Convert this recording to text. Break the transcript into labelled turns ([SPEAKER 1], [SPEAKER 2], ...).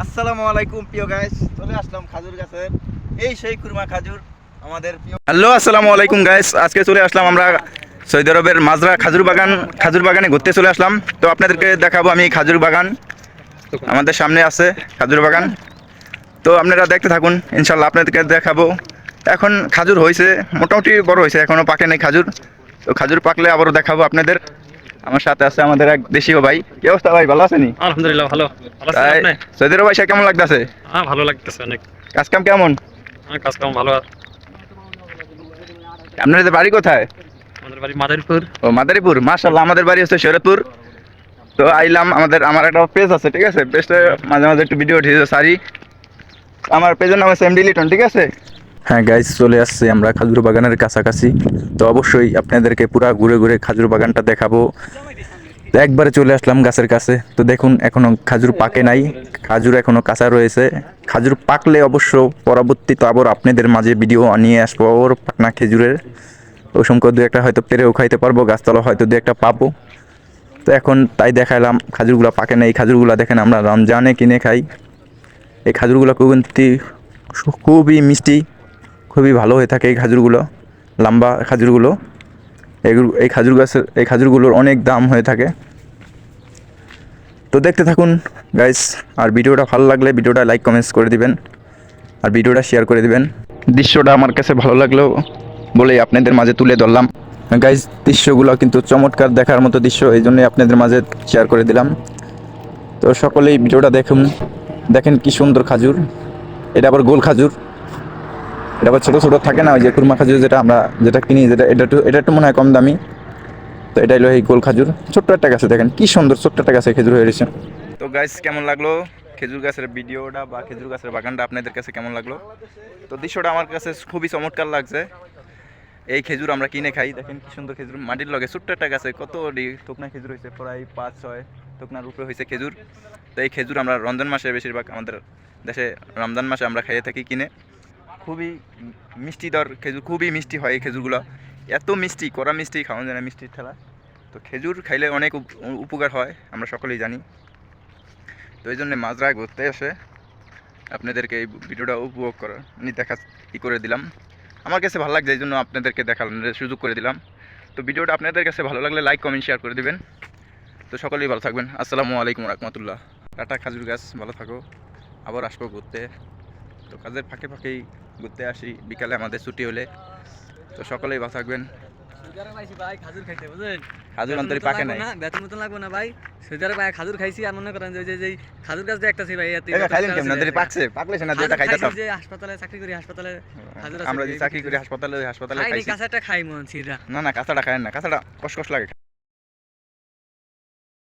[SPEAKER 1] আসসালামু আলাইকুম প্রিয় গাইস, চলে আসলাম খাজুর গাছের এই সেই কুরমা খাজুর আমাদের প্রিয়। হ্যালো, আসসালামু আলাইকুম গাইস, আজকে চলে আসলাম আমরা সৌদি আরবের মাজরা খাজুর বাগানে ঘুরতে চলে আসলাম। তো আপনাদেরকে দেখাবো আমি খাজুর বাগান, আমাদের সামনে আছে খাজুর বাগান। তো আপনারা দেখতে থাকুন, ইনশাল্লাহ আপনাদেরকে দেখাবো। এখন খাজুর হয়েছে, মোটামুটি বড় হয়েছে, এখনো পাকে নাই খাজুর। তো খাজুর পাকলে আবারও দেখাবো আপনাদের। আমার সাথে আছে আমাদের এক দেশীয় ভাই। কি অবস্থা ভাই, ভালো আছেন?
[SPEAKER 2] আলহামদুলিল্লাহ ভালো। ভালো আছেন
[SPEAKER 1] তাই
[SPEAKER 2] আপনি?
[SPEAKER 1] সৌদি আরব আইসা কেমন লাগতেছে?
[SPEAKER 2] হ্যাঁ ভালো লাগতেছে অনেক।
[SPEAKER 1] কাজ কাম কেমন?
[SPEAKER 2] কাজ কাম ভালো।
[SPEAKER 1] আপনাদের বাড়ি কোথায়?
[SPEAKER 2] আমাদের বাড়ি মাদারীপুর।
[SPEAKER 1] ও মাদারীপুর, মাশাআল্লাহ। আমাদের বাড়ি হচ্ছে শরীয়তপুর। তো আইলাম, আমার একটা পেজ আছে, ঠিক আছে? পেজটা মাঝে মাঝে একটু ভিডিও উঠিয়েছে সারি। আমার পেজের নাম হচ্ছে এমডি লিটন, ঠিক আছে? হ্যাঁ গাইস, চলে আসছে আমরা খাজুর বাগানের কাছাকাছি। তো অবশ্যই আপনাদেরকে পুরা ঘুরে ঘুরে খাজুর বাগানটা দেখাবো। তো একবারে চলে আসলাম গাছের কাছে। তো দেখুন, এখনো খাজুর পাকে নাই, খাজুর এখনো কাঁচা রয়েছে। খাজুর পাকলে অবশ্য পরবর্তীতে আবার আপনাদের মাঝে ভিডিও নিয়ে আসবো ওর পাকনা খেজুরের। অসংখ্য দু একটা হয়তো পেরেও খাইতে পারবো, গাছতলা হয়তো দু একটা পাবো। তো এখন তাই দেখালাম, খাজুরগুলো পাকে না। এই খাজুরগুলো দেখেন আমরা রমজানে কিনে খাই। এই খাজুরগুলো খুবই মিষ্টি, খুবই ভালো হয়ে থাকে এই খাজুরগুলো, লম্বা খাজুরগুলো। এই খাজুরগুলোর অনেক দাম হয়ে থাকে। তো দেখতে থাকুন গাইস, আর ভিডিওটা ভালো লাগলে ভিডিওটা লাইক কমেন্টস করে দিবেন, আর ভিডিওটা শেয়ার করে দিবেন। দৃশ্যটা আমার কাছে ভালো লাগলেও বলেই আপনাদের মাঝে তুলে ধরলাম গাইস। দৃশ্যগুলো কিন্তু চমৎকার, দেখার মতো দৃশ্য, এই জন্যই আপনাদের মাঝে শেয়ার করে দিলাম। তো সকলেই ভিডিওটা দেখুন, দেখেন কি সুন্দর খাজুর। এটা আবার গোল খাজুর, এটা আবার ছোটো ছোটো থাকে না, ওই যে কুরমা খাজুর যেটা কিনি, এটা একটু মনে হয় কম দামি। তো এটাই হলো এই গোল খাজুর। ছোট্ট একটা গাছে দেখেন কি সুন্দর, ছোট্ট একটা গাছে খেজুর হয়ে রয়েছে। তো গাইস, কেমন লাগলো খেজুর গাছের ভিডিওটা বা খেজুর গাছের বাগানটা আপনাদের কাছে কেমন লাগলো? তো দৃশ্যটা আমার কাছে খুবই চমৎকার লাগছে। এই খেজুর আমরা কিনে খাই, দেখেন কি সুন্দর খেজুর। মাটির লগে ছোট্ট একটা গাছে কত থোকনা খেজুর হয়েছে, প্রায় 5-6 থোকনার উপরে হয়েছে খেজুর। তো এই খেজুর আমরা রমজান মাসে, বেশিরভাগ আমাদের দেশে রমজান মাসে আমরা খাইয়ে থাকি কিনে। খুবই মিষ্টি দর খেজুর, খুবই মিষ্টি হয় এই খেজুরগুলো। এত মিষ্টি, কড়া মিষ্টি খাওয়া যায় না, মিষ্টির ঠেলা। তো খেজুর খাইলে অনেক উপকার হয়, আমরা সকলেই জানি। তো এই জন্য মাজরা ঘুরতে এসে আপনাদেরকে এই ভিডিওটা উপভোগ করার করে দিলাম। আমার কাছে ভালো লাগছে, এই জন্য আপনাদেরকে দেখানোর সুযোগ করে দিলাম। তো ভিডিওটা আপনাদের কাছে ভালো লাগলে লাইক কমেন্ট শেয়ার করে দিবেন। তো সকলেই ভালো থাকবেন। আসসালামু আলাইকুম রহমতুল্লাহ। টাটা খাজুর গাছ, ভালো থাকো। আবার আসবো ঘুরতে। তো কাজের ফাঁকে ফাঁকেই ঘুরতে আসি বিকালে আমাদের ছুটি হলে। তো সকলেই ভালো থাকবেন। খাজুর অন্তরে পাকে নাই,
[SPEAKER 3] বেতন মতন লাগবো না ভাই। সুইজারে ভাই খাজুর খাইছি, আর মনে করেন যে খাজুর গাছ দিয়ে একটা ভাই
[SPEAKER 1] খাইলেন কেমন? পাকছে, পাকলে না দুইটা খাইতাম।
[SPEAKER 3] যে হাসপাতালে চাকরি করি, হাসপাতালে খাজুর
[SPEAKER 1] আমরা যে চাকরি করি হাসপাতালে
[SPEAKER 3] খাইছি, কাঁচাটা খাই মন ছিরা।
[SPEAKER 1] না কাঁচাটা খায় না, কাঁচাটা কষ্ট লাগে।